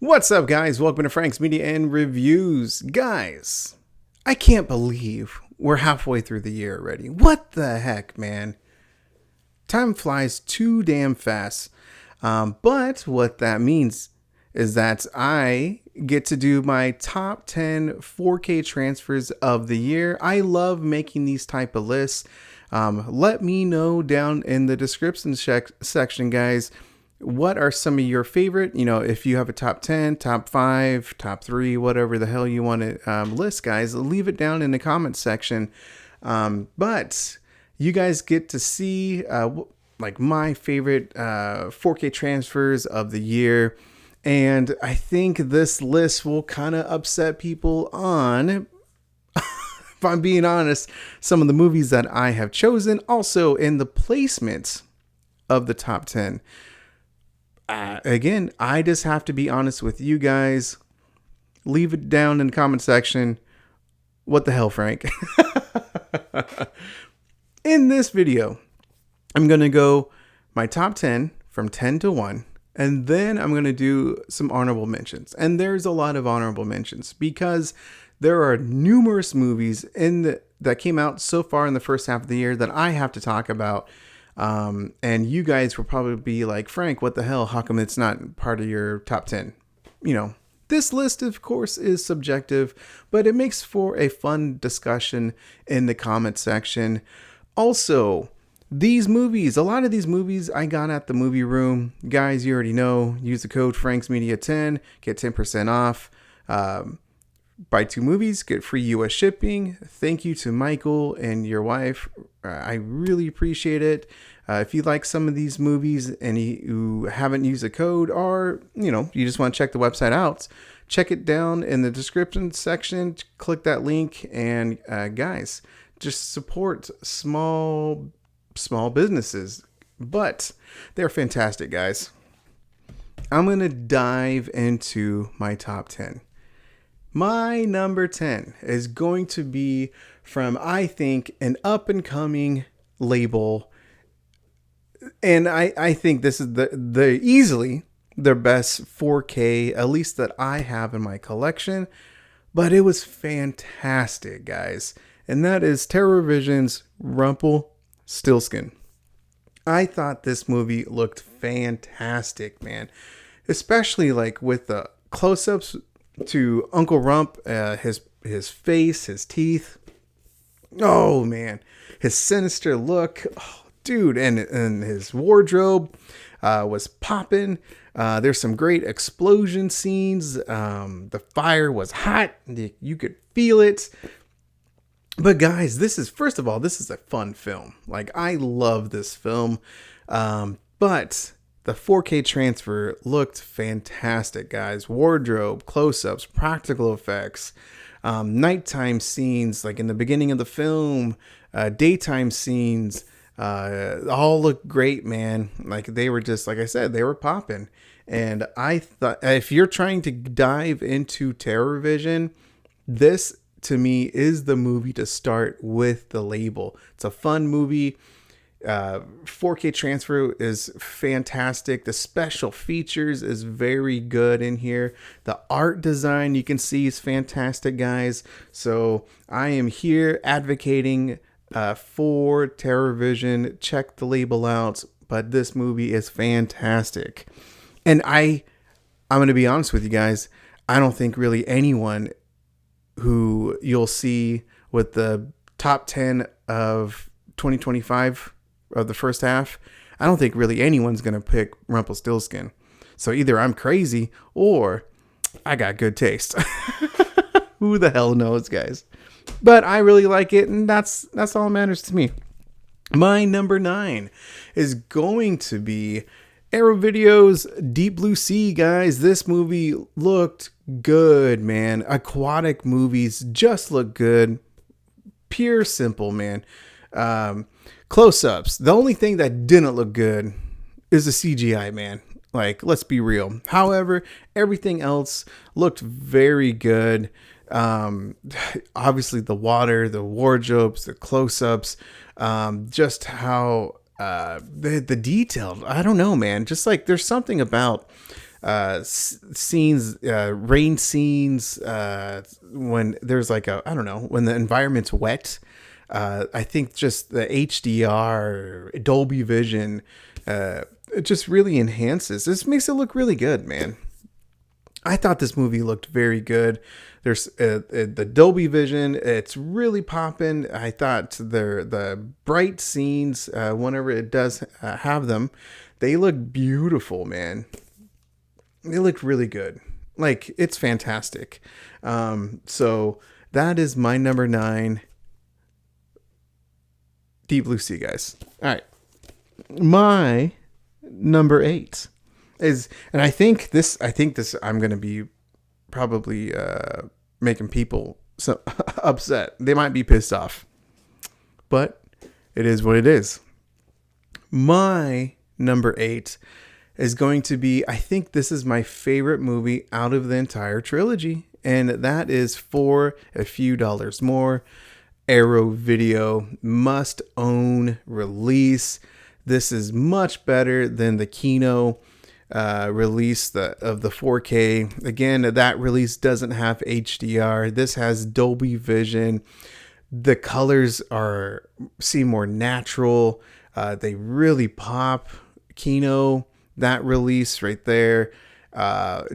What's up, guys? Welcome to Frank's Media and Reviews. Guys, I can't believe we're halfway through the year already. What the heck, man? Time flies too damn fast. But what that means is that I get to do my top 10 4K transfers of the year. I love making these type of lists. Let me know down in the description section, guys. What are some of your favorite, if you have a top 10, top 5, top 3, whatever the hell you want to list, guys, leave it down in the comments section. But you guys get to see like my favorite 4K transfers of the year. And I think this list will kind of upset people on, if I'm being honest, some of the movies that I have chosen. Also in the placement of the top 10. Again, I just have to be honest with you guys. Leave it down in the comment section. What the hell, Frank? In this video, I'm going to go my top 10 from 10 to 1. And then I'm going to do some honorable mentions. And there's a lot of honorable mentions because there are numerous movies that came out so far in the first half of the year that I have to talk about. And you guys will probably be like, Frank, what the hell? How come it's not part of your top 10? This list, of course, is subjective, but it makes for a fun discussion in the comment section. Also, these movies, a lot of these movies I got at the movie room. Guys, you already know, use the code FranksMedia10, get 10% off. Buy 2 movies, get free US shipping. Thank you to Michael and your wife. I really appreciate it. If you like some of these movies and you haven't used the code, or you just want to check the website out, check it down in the description section. Click that link, and guys, just support small businesses, but they're fantastic, guys. I'm gonna dive into my top 10. My number 10 is going to be from, I think, an up-and-coming label. And I think this is the easily their best 4K, at least that I have in my collection. But it was fantastic, guys. And that is TerrorVision's Rumpelstiltskin. I thought this movie looked fantastic, man. Especially like with the close-ups to Uncle Rump, his face, his teeth. Oh man, his sinister look, dude, and his wardrobe was popping. There's some great explosion scenes. The fire was hot; you could feel it. But guys, first of all, this is a fun film. Like, I love this film, but the 4K transfer looked fantastic, guys. Wardrobe, close-ups, practical effects, nighttime scenes, like in the beginning of the film, daytime scenes, all looked great, man. Like, they were just, like I said, they were popping. And I thought, if you're trying to dive into TerrorVision, this, to me, is the movie to start with the label. It's a fun movie. 4K transfer is fantastic. The special features is very good in here. The art design you can see is fantastic, guys. So I am here advocating for TerrorVision. Check the label out, but this movie is fantastic. And I'm going to be honest with you guys. I don't think really anyone who you'll see with the top 10 of 2025 of the first half, I don't think really anyone's going to pick Rumpelstiltskin. So either I'm crazy or I got good taste. Who the hell knows, guys? But I really like it, and that's all that matters to me. My number 9 is going to be Arrow Video's Deep Blue Sea, guys. This movie looked good, man. Aquatic movies just look good. Pure simple, man. Close-ups. The only thing that didn't look good is the CGI, man. Like, let's be real. However, everything else looked very good. Obviously, the water, the wardrobes, the close-ups, just how the detail. I don't know, man. Just like there's something about scenes, rain scenes, when there's like I don't know, when the environment's wet. I think just the HDR, Dolby Vision, it just really enhances. This makes it look really good, man. I thought this movie looked very good. There's the Dolby Vision. It's really popping. I thought the bright scenes, whenever it does have them, they look beautiful, man. They look really good. Like, it's fantastic. So that is my number 9. Deep Blue Sea, guys. All right. My number 8 is, and I think this, I'm going to be probably making people so upset. They might be pissed off, but it is what it is. My number 8 is going to be, I think this is my favorite movie out of the entire trilogy, and that is For a Few Dollars More. Arrow Video must own release. This is much better than the Kino release of the 4K. Again, that release doesn't have HDR. This has Dolby Vision. The colors seem more natural. They really pop. Kino, that release right there,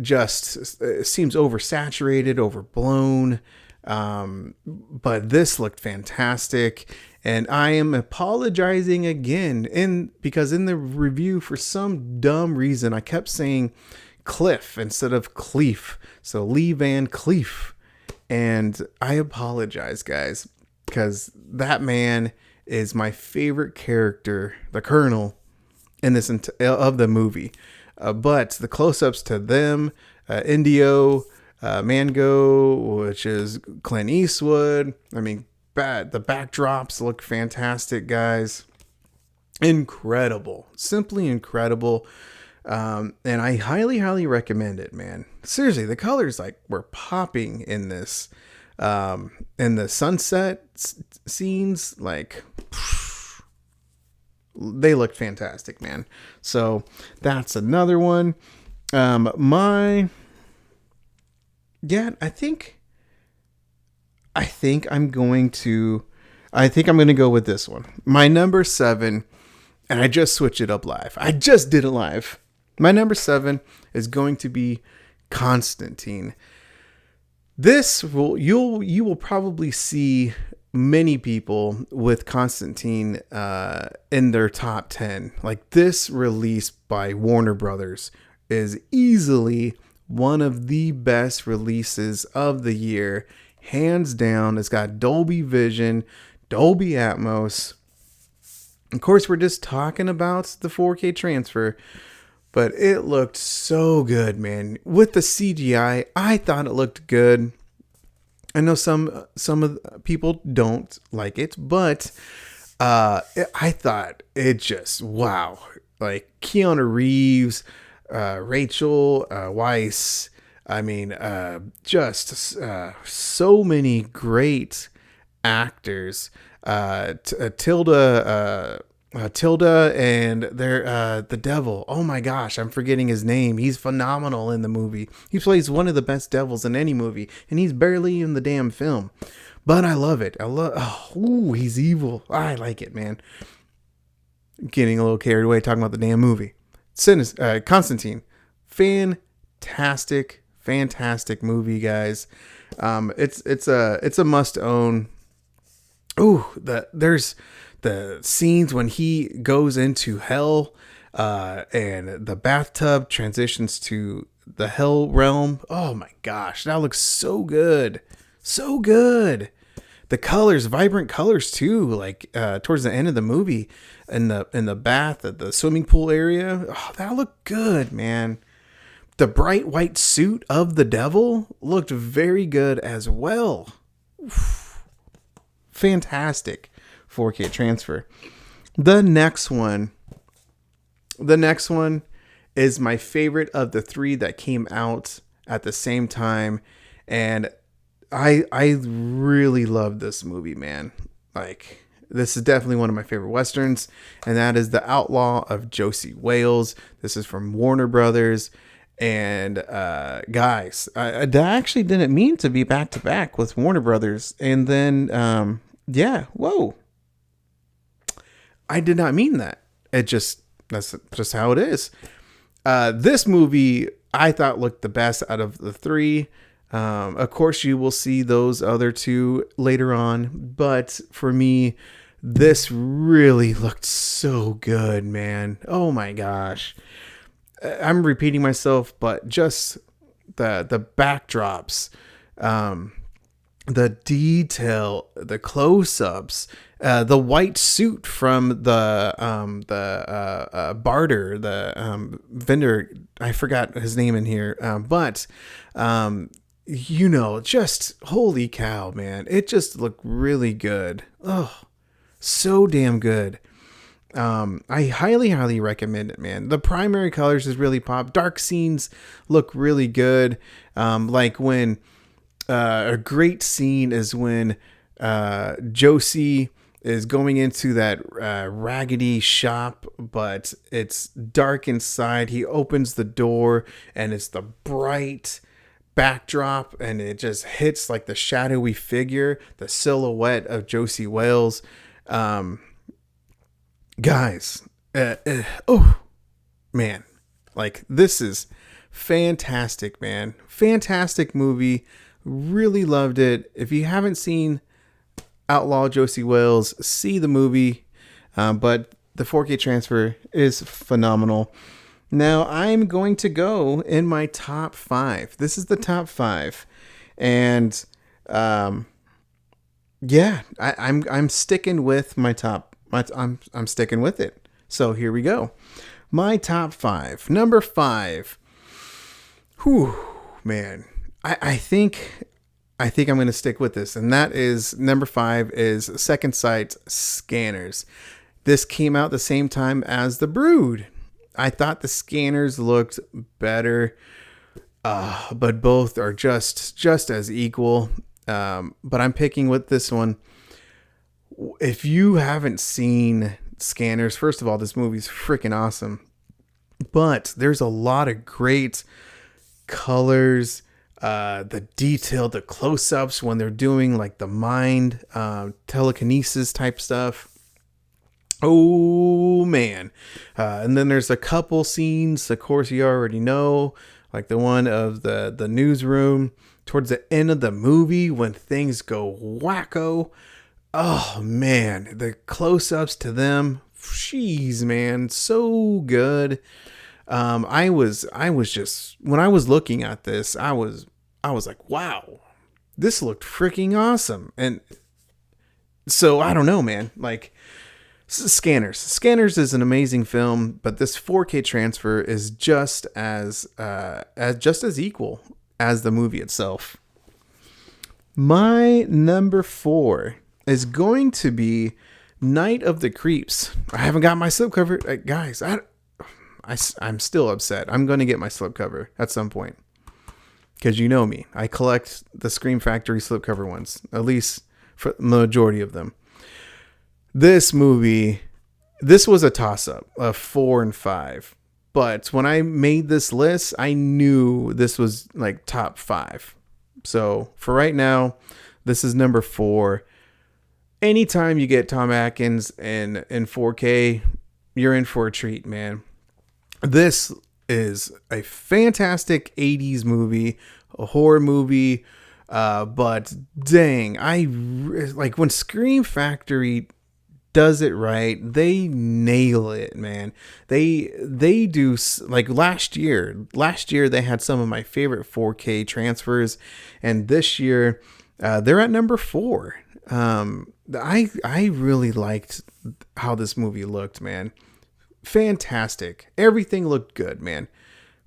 just seems oversaturated, overblown. But this looked fantastic, and I am apologizing again because in the review, for some dumb reason, I kept saying Cliff instead of Cleef. So Lee Van Cleef. And I apologize, guys, because that man is my favorite character, the Colonel, in this of the movie. But the close-ups to them, Indio, Mango, which is Clint Eastwood. I mean, the backdrops look fantastic, guys. Incredible. Simply incredible. And I highly, highly recommend it, man. Seriously, the colors were popping in this. In the sunset scenes, they looked fantastic, man. So that's another one. I think I'm going to go with this one. My number 7, and I just switched it up live. I just did it live. My number 7 is going to be Constantine. You will probably see many people with Constantine in their top 10. Like, this release by Warner Brothers is easily one of the best releases of the year. Hands down. It's got Dolby Vision, Dolby Atmos. Of course, we're just talking about the 4K transfer, but it looked so good, man. With the CGI, I thought it looked good. I know some of the people don't like it, but I thought it just, wow. Like, Keanu Reeves, Rachel Weisz, I mean, just so many great actors. Tilda and the devil. Oh my gosh, I'm forgetting his name. He's phenomenal in the movie. He plays one of the best devils in any movie, and he's barely in the damn film. But I love it. He's evil. I like it, man. Getting a little carried away talking about the damn movie. Constantine. Fantastic movie, guys. It's a must own. There's the scenes when he goes into hell, and the bathtub transitions to the hell realm. Oh my gosh, that looks so good. So good. The colors, vibrant colors too, towards the end of the movie, in the bath at the swimming pool area. Oh, that looked good, man. The bright white suit of the devil looked very good as well. Oof. Fantastic 4K transfer. The next one is my favorite of the 3 that came out at the same time, and I really love this movie, man. Like, this is definitely one of my favorite Westerns, and that is The Outlaw of Josie Wales. This is from Warner Brothers, And guys, I actually didn't mean to be back to back with Warner Brothers. And then, yeah, whoa. I did not mean that. That's just how it is. This movie I thought looked the best out of the three. Of course, you will see those other two later on. But for me, this really looked so good, man. Oh my gosh. I'm repeating myself, but just the backdrops, the detail, the close-ups, the white suit from the barter, the vendor. I forgot his name in here, but just holy cow, man! It just looked really good. Oh, so damn good. I highly recommend it, man. The primary colors is really pop. Dark scenes look really good. Like when a great scene is when Josie is going into that raggedy shop, but it's dark inside. He opens the door and it's the bright backdrop, and it just hits like the shadowy figure, the silhouette of Josie Wales. Guys, oh man, like this is fantastic, man. Fantastic movie. Really loved it. If you haven't seen Outlaw Josie Wales, see the movie. But the 4K transfer is phenomenal. Now I'm going to go in my top 5. This is the top 5, and yeah, I'm sticking with my top. I'm sticking with it. So here we go. My top 5. Number 5. Whew, man. I think I'm going to stick with this. And that is number 5 is Second Sight Scanners. This came out the same time as The Brood. I thought the Scanners looked better. But both are just as equal. But I'm picking with this one. If you haven't seen Scanners, first of all, this movie's freaking awesome. But there's a lot of great colors, the detail, the close-ups when they're doing like the mind telekinesis type stuff. Oh man. And then there's a couple scenes, of course, you already know, like the one of the newsroom towards the end of the movie when things go wacko. Oh man, the close-ups to them, jeez, man, so good. I was just, when I was looking at this, I was like, wow, this looked freaking awesome. And so I don't know, man, like Scanners is an amazing film, but this 4K transfer is just as equal as the movie itself. My number 4 is going to be Night of the Creeps. I haven't got my slipcover. Guys, I'm still upset. I'm going to get my slipcover at some point. Because you know me. I collect the Scream Factory slipcover ones. At least for the majority of them. This movie, this was a toss-up of 4 and 5. But when I made this list, I knew this was like top 5. So for right now, this is number 4. Anytime you get Tom Atkins in 4K, you're in for a treat, man. This is a fantastic 80s movie, a horror movie, but dang, I like when Scream Factory does it right. They nail it, man. They do, like last year they had some of my favorite 4K transfers, and this year they're at number 4. I really liked how this movie looked, man. Fantastic. Everything looked good, man.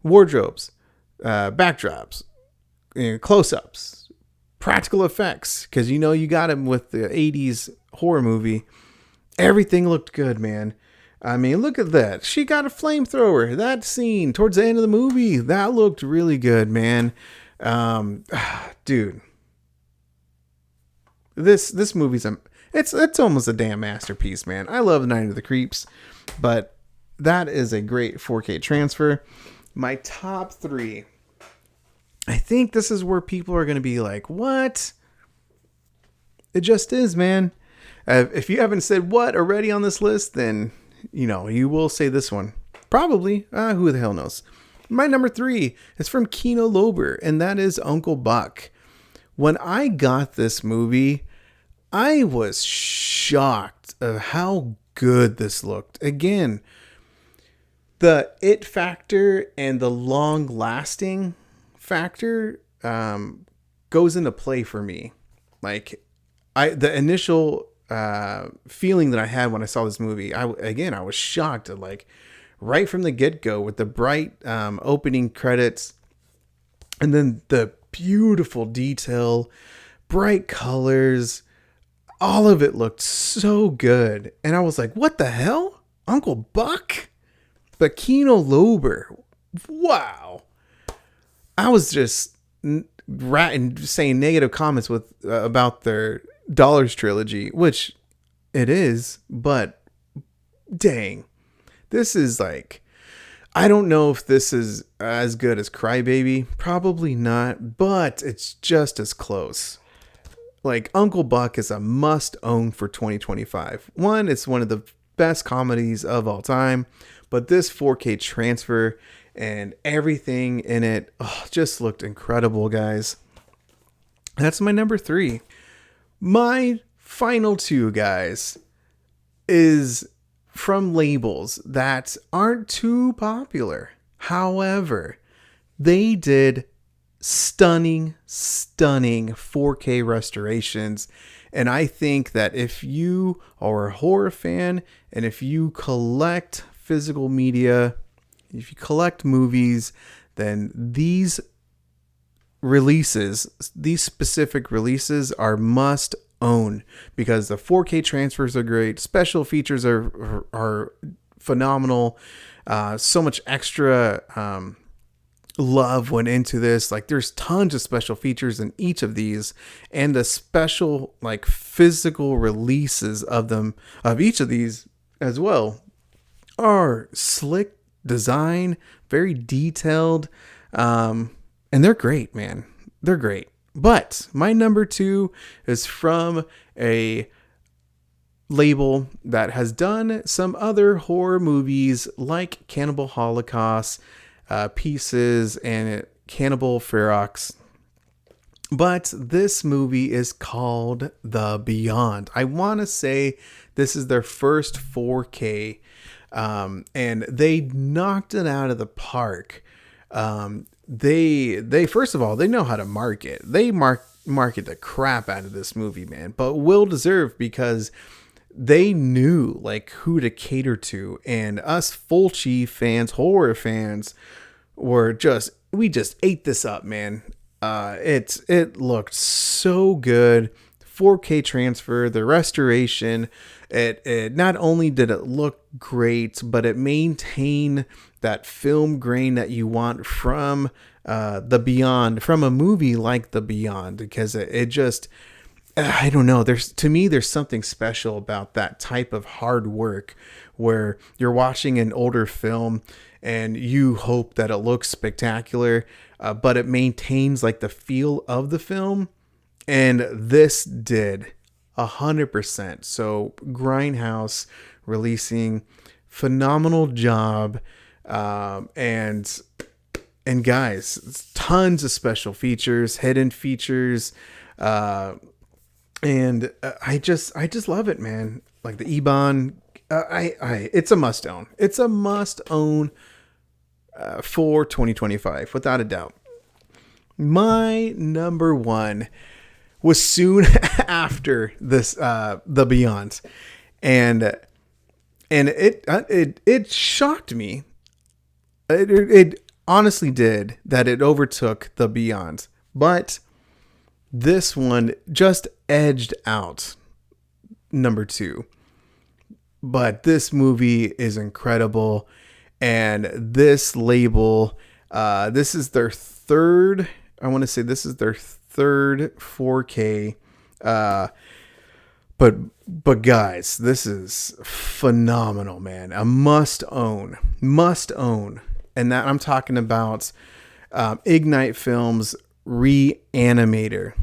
Wardrobes, backdrops, close-ups, practical effects, because you got them with the 80s horror movie. Everything looked good, man. I mean, look at that. She got a flamethrower. That scene towards the end of the movie, that looked really good, man. Dude. This movie's it's almost a damn masterpiece, man. I love Night of the Creeps, but that is a great 4K transfer. my top 3. I think this is where people are going to be like, what? It just is, man. If you haven't said what already on this list, then, you will say this one. Probably. Who the hell knows? My number 3 is from Kino Lorber, and that is Uncle Buck. When I got this movie, I was shocked at how good this looked. Again, the it factor and the long lasting factor goes into play for me. Like, the initial feeling that I had when I saw this movie, I was shocked at, like, right from the get-go with the bright opening credits and then the beautiful detail, bright colors, all of it looked so good. And I was like, what the hell? Uncle Buck? But Kino Lorber, wow. I was just saying negative comments about their Dollars trilogy, which it is, but dang. This is like, I don't know if this is as good as Crybaby. Probably not, but it's just as close. Like, Uncle Buck is a must-own for 2025. One, it's one of the best comedies of all time, but this 4K transfer and everything in it just looked incredible, guys. That's my number 3. My final 2, guys, is from labels that aren't too popular. However, they did stunning 4K restorations. And I think that if you are a horror fan and if you collect physical media, if you collect movies, then these specific releases are must own, because the 4K transfers are great. Special features are phenomenal. So much extra love went into this. Like, there's tons of special features in each of these, and the special, like, physical releases of each of these as well, are slick design, very detailed, and they're great, man. They're great. But my number 2 is from a label that has done some other horror movies like Cannibal Holocaust, Pieces, and Cannibal Ferox. But this movie is called The Beyond. I want to say this is their first 4K, and they knocked it out of the park. They first of all, they know how to market. They market the crap out of this movie, man. But well deserved, because they knew, like, who to cater to, and us Fulci fans, horror fans, we just ate this up, man. It looked so good. 4K transfer, the restoration, it not only did it look great, but it maintained that film grain that you want from The Beyond, from a movie like The Beyond, because it just, I don't know, there's something special about that type of hard work where you're watching an older film and you hope that it looks spectacular, but it maintains, like, the feel of the film. And this did 100%. So Grindhouse releasing, phenomenal job. And guys, tons of special features, hidden features. And I just love it, man. Like, the Ebon, it's a must own. It's a must own for 2025, without a doubt. My number 1 was soon after this, The Beyond, and it shocked me. It honestly did, that it overtook The Beyond, but this one just edged out number 2. But this movie is incredible, and this label, this is their third. I want to say this is their third 4K. But guys, this is phenomenal, man. A must own. and that I'm talking about Ignite Films Reanimator.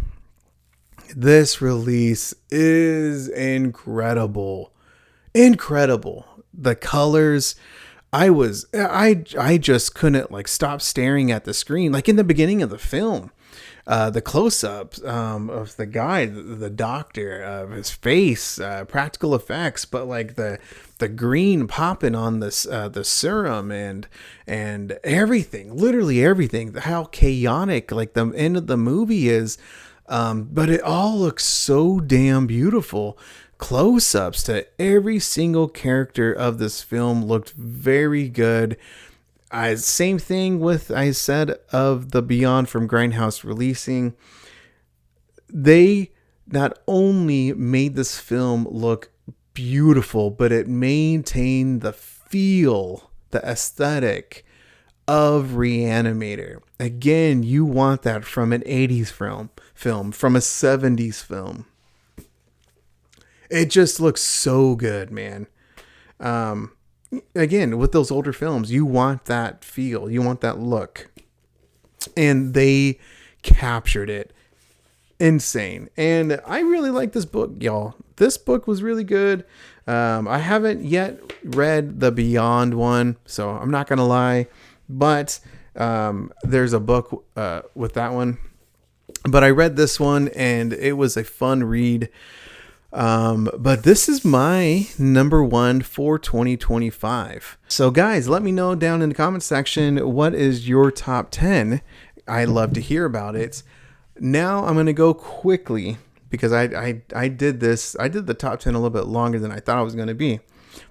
This release is incredible. The colors, I just couldn't like stop staring at the screen. Like in the beginning of the film, the close-ups of the guy, the doctor, of his face, practical effects, but like the green popping on this the serum and everything, literally everything. How chaotic like the end of the movie is, but it all looks so damn beautiful. Close-ups to every single character of this film looked very good. Same thing with I said of the Beyond from Grindhouse releasing. They not only made this film look beautiful, but it maintained the feel, the aesthetic of Reanimator. Again, you want that from an 80s film, from a 70s film. It just looks so good, man. Again, with those older films, you want that feel, you want that look, and they captured it. Insane. And I really like this book, y'all. This book was really good. I haven't yet read the Beyond one, so I'm not gonna lie, but there's a book with that one. But I read this one, and it was a fun read. But this is my number one for 2025. So guys, let me know down in the comment section, what is your top 10? I'd love to hear about it. Now I'm going to go quickly because I did the top 10 a little bit longer than I thought I was going to be.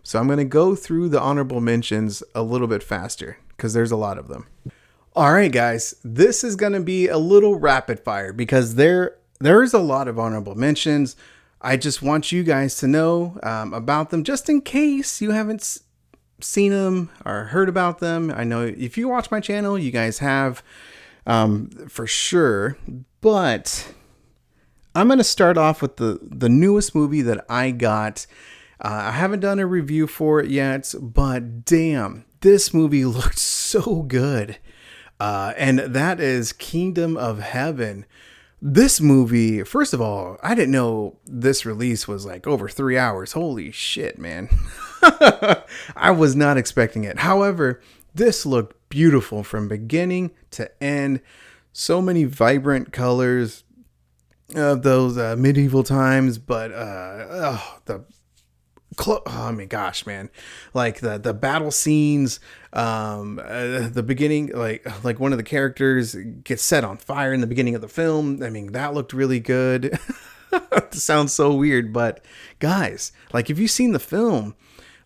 So I'm going to go through the honorable mentions a little bit faster because there's a lot of them. All right, guys, this is going to be a little rapid fire because there's a lot of honorable mentions. I just want you guys to know about them just in case you haven't seen them or heard about them. I know if you watch my channel, you guys have for sure. But I'm going to start off with the newest movie that I got. I haven't done a review for it yet, but damn, this movie looked so good. And that is Kingdom of Heaven. This movie, first of all, I didn't know this release was like over 3 hours. Holy shit, man. I was not expecting it. However, this looked beautiful from beginning to end. So many vibrant colors of those medieval times, but oh my gosh, man, like the battle scenes, the beginning, like one of the characters gets set on fire in the beginning of the film. I mean, that looked really good. It sounds so weird, but guys, like if you've seen the film,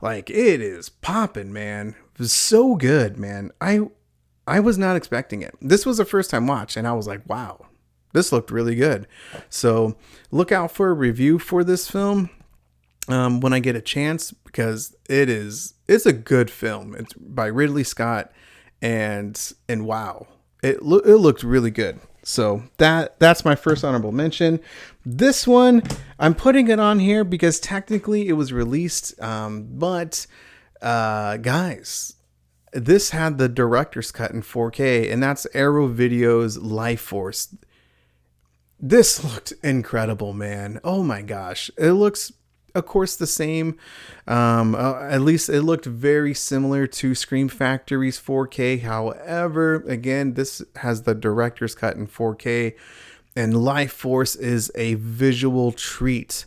like it is popping, man. It was so good, man. I was not expecting it. This was a first time watch and I was like, wow, this looked really good. So look out for a review for this film when I get a chance, because it's a good film. It's by Ridley Scott, and wow, it looked really good. So that's my first honorable mention. This one I'm putting it on here because technically it was released, but guys, this had the director's cut in 4K, and that's Arrow Video's Life Force. This looked incredible, man. Oh my gosh, it looks, of course, the same. At least it looked very similar to Scream Factory's 4K. However, again, this has the director's cut in 4K, and Life Force is a visual treat.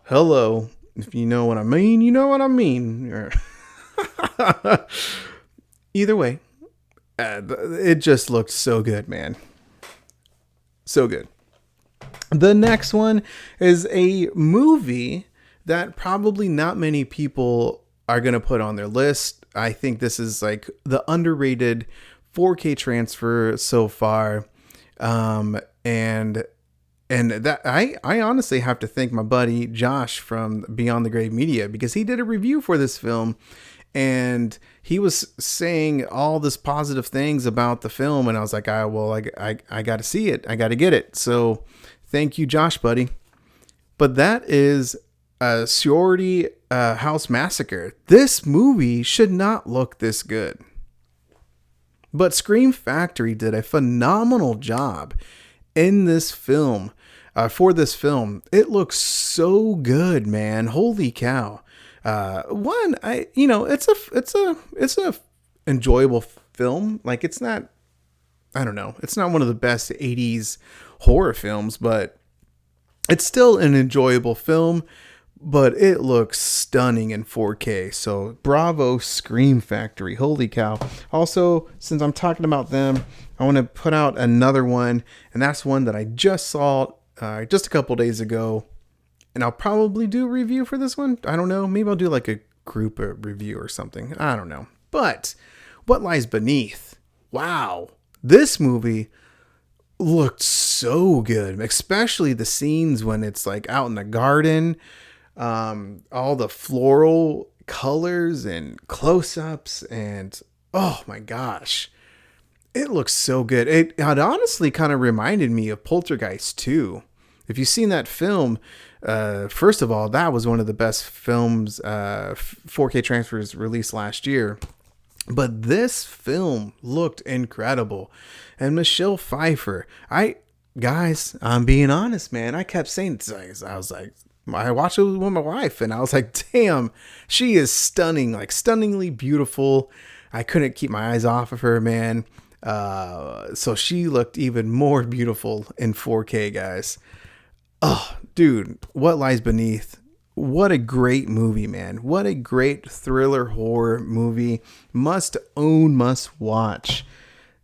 Hello, if you know what I mean, you know what I mean. Either way, it just looked so good, man. So good. The next one is a movie that probably not many people are going to put on their list. I think this is like the underrated 4K transfer so far. And that I honestly have to thank my buddy Josh from Beyond the Grave Media, because he did a review for this film and he was saying all this positive things about the film. And I was like, I got to see it. I got to get it. So thank you, Josh, buddy. But that is Sorority House Massacre. This movie should not look this good. But Scream Factory did a phenomenal job in this film. For this film, it looks so good, man. Holy cow! It's a enjoyable film. Like, it's not, I don't know, it's not one of the best 80s horror films, but it's still an enjoyable film. But it looks stunning in 4K. So bravo, Scream Factory. Holy cow. Also, since I'm talking about them, I want to put out another one. And that's one that I just saw just a couple days ago. And I'll probably do a review for this one. I don't know. Maybe I'll do like a group review or something. I don't know. But What Lies Beneath. Wow. This movie looked so good. Especially the scenes when it's like out in the garden. All the floral colors and close-ups, and oh my gosh, it looks so good. It honestly kind of reminded me of Poltergeist 2. If you've seen that film, first of all, that was one of the best films, 4K transfers released last year. But this film looked incredible. And Michelle Pfeiffer, guys, I'm being honest, man. I kept saying, I was like, I watched it with my wife and I was like, damn, she is stunning, like stunningly beautiful. I couldn't keep my eyes off of her, man. So she looked even more beautiful in 4K, guys. Oh, dude, What Lies Beneath. What a great movie, man. What a great thriller horror movie. Must own, must watch.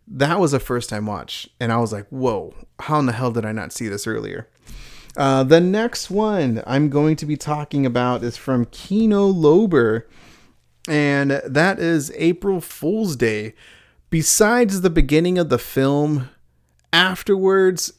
That was a first time watch. And I was like, whoa, how in the hell did I not see this earlier? The next one I'm going to be talking about is from Kino Lorber, and that is April Fool's Day. Besides the beginning of the film, afterwards,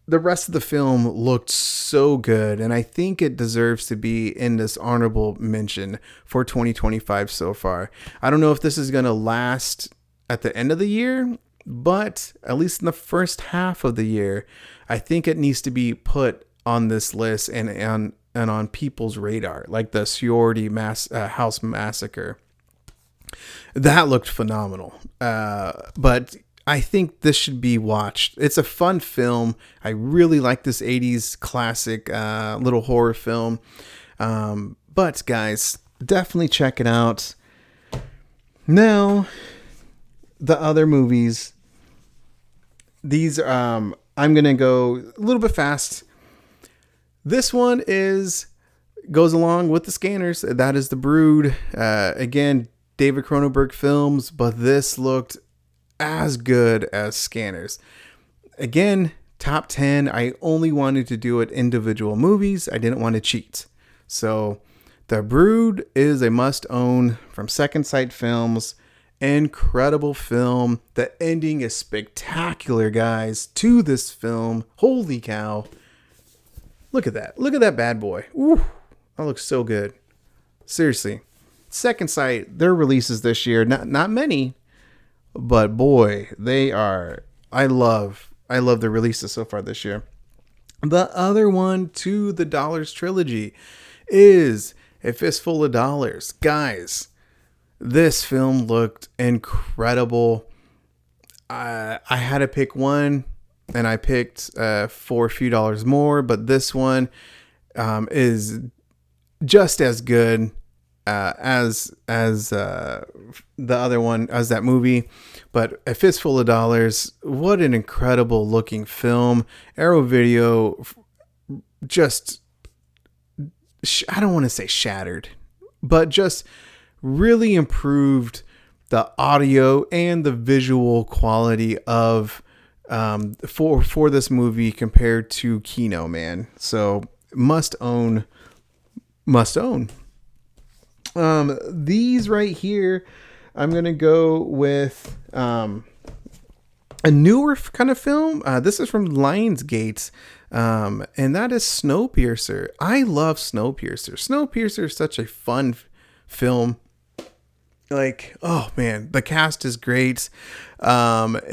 the rest of the film looked so good, and I think it deserves to be in this honorable mention for 2025 so far. I don't know if this is going to last at the end of the year, but at least in the first half of the year, I think it needs to be put on this list and on people's radar, like the Sorority House Massacre. That looked phenomenal. But I think this should be watched. It's a fun film. I really like this 80s classic little horror film. But guys, definitely check it out. Now, the other movies. These, I'm going to go a little bit fast. This one goes along with the Scanners. That is The Brood. Again, David Cronenberg films, but this looked as good as Scanners. Again, top 10. I only wanted to do it individual movies. I didn't want to cheat. So The Brood is a must own from Second Sight Films. Incredible film. The ending is spectacular, guys, to this film. Holy cow. Look at that. Look at that bad boy. Ooh, that looks so good. Seriously. Second Sight, their releases this year, not many, but boy, they are. I love the releases so far this year. The other one to the Dollars trilogy is A Fistful of Dollars. Guys, this film looked incredible. I had to pick one, and I picked for a few dollars more, but this one is just as good as the other one, as that movie. But A Fistful of Dollars, what an incredible looking film. Arrow Video just, I don't want to say shattered, but just really improved the audio and the visual quality of for this movie compared to Kino, man. So must own. These right here, I'm gonna go with a newer kind of film. This is from Lionsgate, and that is Snowpiercer. I love Snowpiercer. Snowpiercer is such a fun film. Like, oh man, the cast is great, but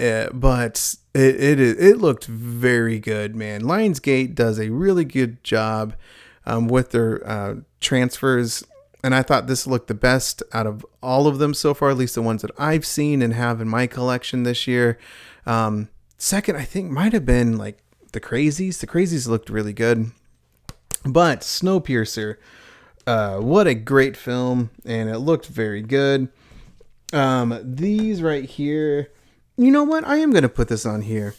it looked very good, man. Lionsgate does a really good job with their transfers. And I thought this looked the best out of all of them so far, at least the ones that I've seen and have in my collection this year. Second, I think might have been like the Crazies. The Crazies looked really good. But Snowpiercer, what a great film, and it looked very good. These right here, you know what? I am going to put this on here.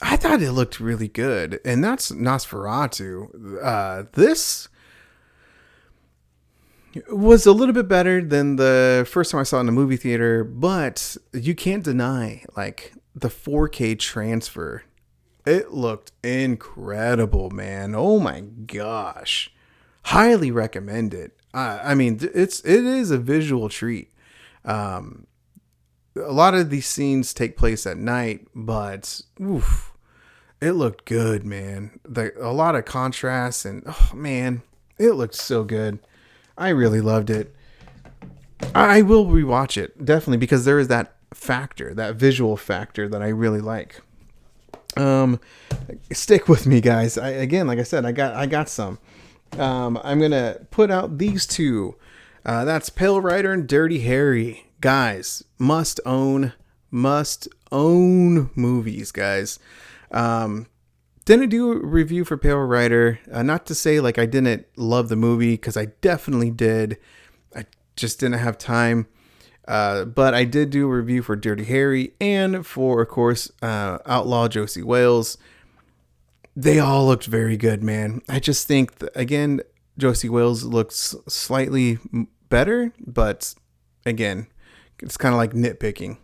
I thought it looked really good, and that's Nosferatu. This was a little bit better than the first time I saw it in the movie theater, but you can't deny like the 4K transfer. It looked incredible, man. Oh my gosh. Highly recommend it. I mean, it is a visual treat. A lot of these scenes take place at night, but oof, it looked good, man. A lot of contrast, and oh man, it looked so good. I really loved it. I will rewatch it, definitely, because there is that factor, that visual factor that I really like. Stick with me, guys. Again, like I said, I got some. I'm gonna put out these two. That's Pale Rider and Dirty Harry. Guys, must own movies, guys. Didn't do a review for Pale Rider. Not to say like I didn't love the movie, because I definitely did. I just didn't have time. But I did do a review for Dirty Harry and for, of course, Outlaw Josie Wales. They all looked very good, man. I just think, again, Josie Wales looks slightly better, but again, it's kind of like nitpicking.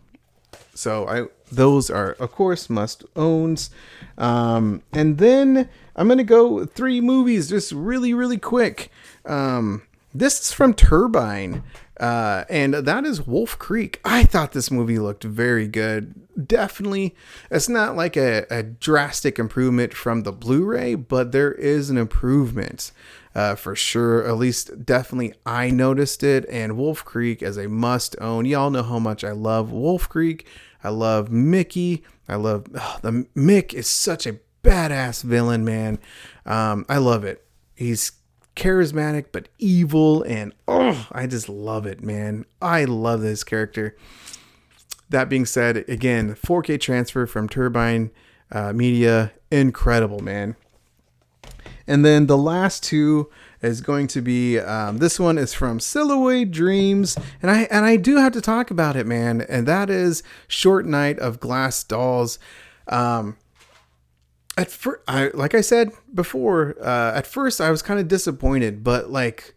So those are, of course, must owns. And then I'm going to go 3 movies just really, really quick. This is from Turbine. And that is Wolf Creek. I thought this movie looked very good. Definitely, it's not like a drastic improvement from the Blu-ray, but there is an improvement for sure. At least, definitely, I noticed it. And Wolf Creek is a must-own. Y'all know how much I love Wolf Creek. I love Mickey. The Mick is such a badass villain, man. I love it. He's charismatic but evil, and I just love it, man. I love this character. That being said, again, 4K transfer from Turbine Media, incredible, man. And then the last two is going to be this one is from Silhouette Dreams, and I do have to talk about it, man. And that is Short Night of Glass Dolls. At first, like I said before, at first I was kind of disappointed, but like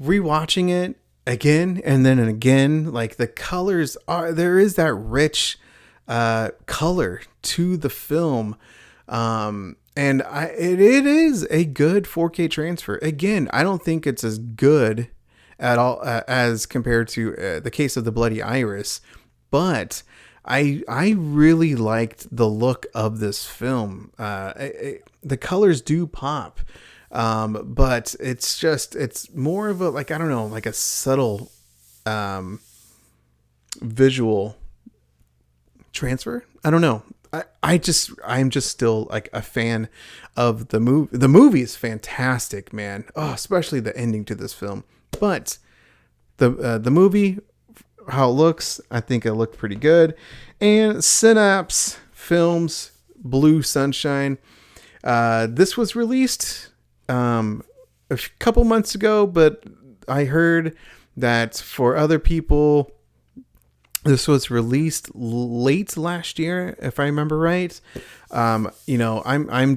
rewatching it again and then again, like the colors there is that rich color to the film, and it is a good 4K transfer. Again, I don't think it's as good at all as compared to the case of The Bloody Iris, but I really liked the look of this film. The colors do pop, but it's more of a, like, I don't know, like a subtle visual transfer. I don't know. I'm just still like a fan of the movie. The movie is fantastic, man. Oh, especially the ending to this film. But the movie, how it looks, I think it looked pretty good. And Synapse Films Blue Sunshine. This was released a couple months ago, but I heard that for other people, this was released late last year, if I remember right. I'm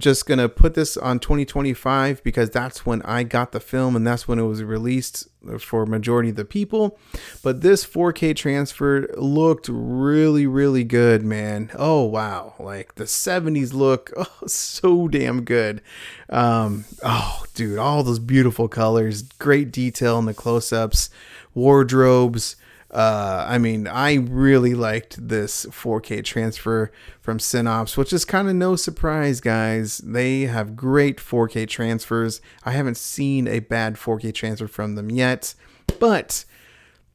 just gonna put this on 2025 because that's when I got the film and that's when it was released for majority of the people. But this 4K transfer looked really, really good, man. Oh wow, like the 70s look, so damn good. Dude, all those beautiful colors, great detail in the close-ups, wardrobes. I really liked this 4K transfer from Synops, which is kind of no surprise, guys. They have great 4K transfers. I haven't seen a bad 4K transfer from them yet, but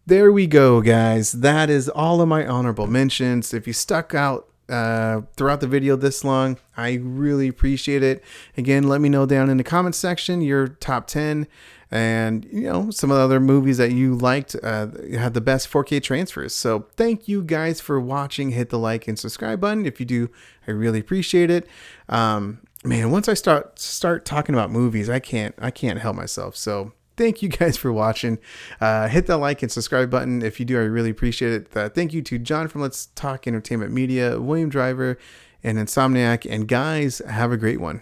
there we go, guys. That is all of my honorable mentions. If you stuck out throughout the video this long, I really appreciate it. Again, let me know down in the comment section your top 10 and some of the other movies that you liked had the best 4K transfers. So thank you guys for watching. Hit the like and subscribe button if you do. I really appreciate it. Man, once I start talking about movies, I can't help myself. So thank you guys for watching. Hit the like and subscribe button if you do. I really appreciate it. Thank you to John from Let's Talk Entertainment Media, William Driver, and Insomniac. And guys, have a great one.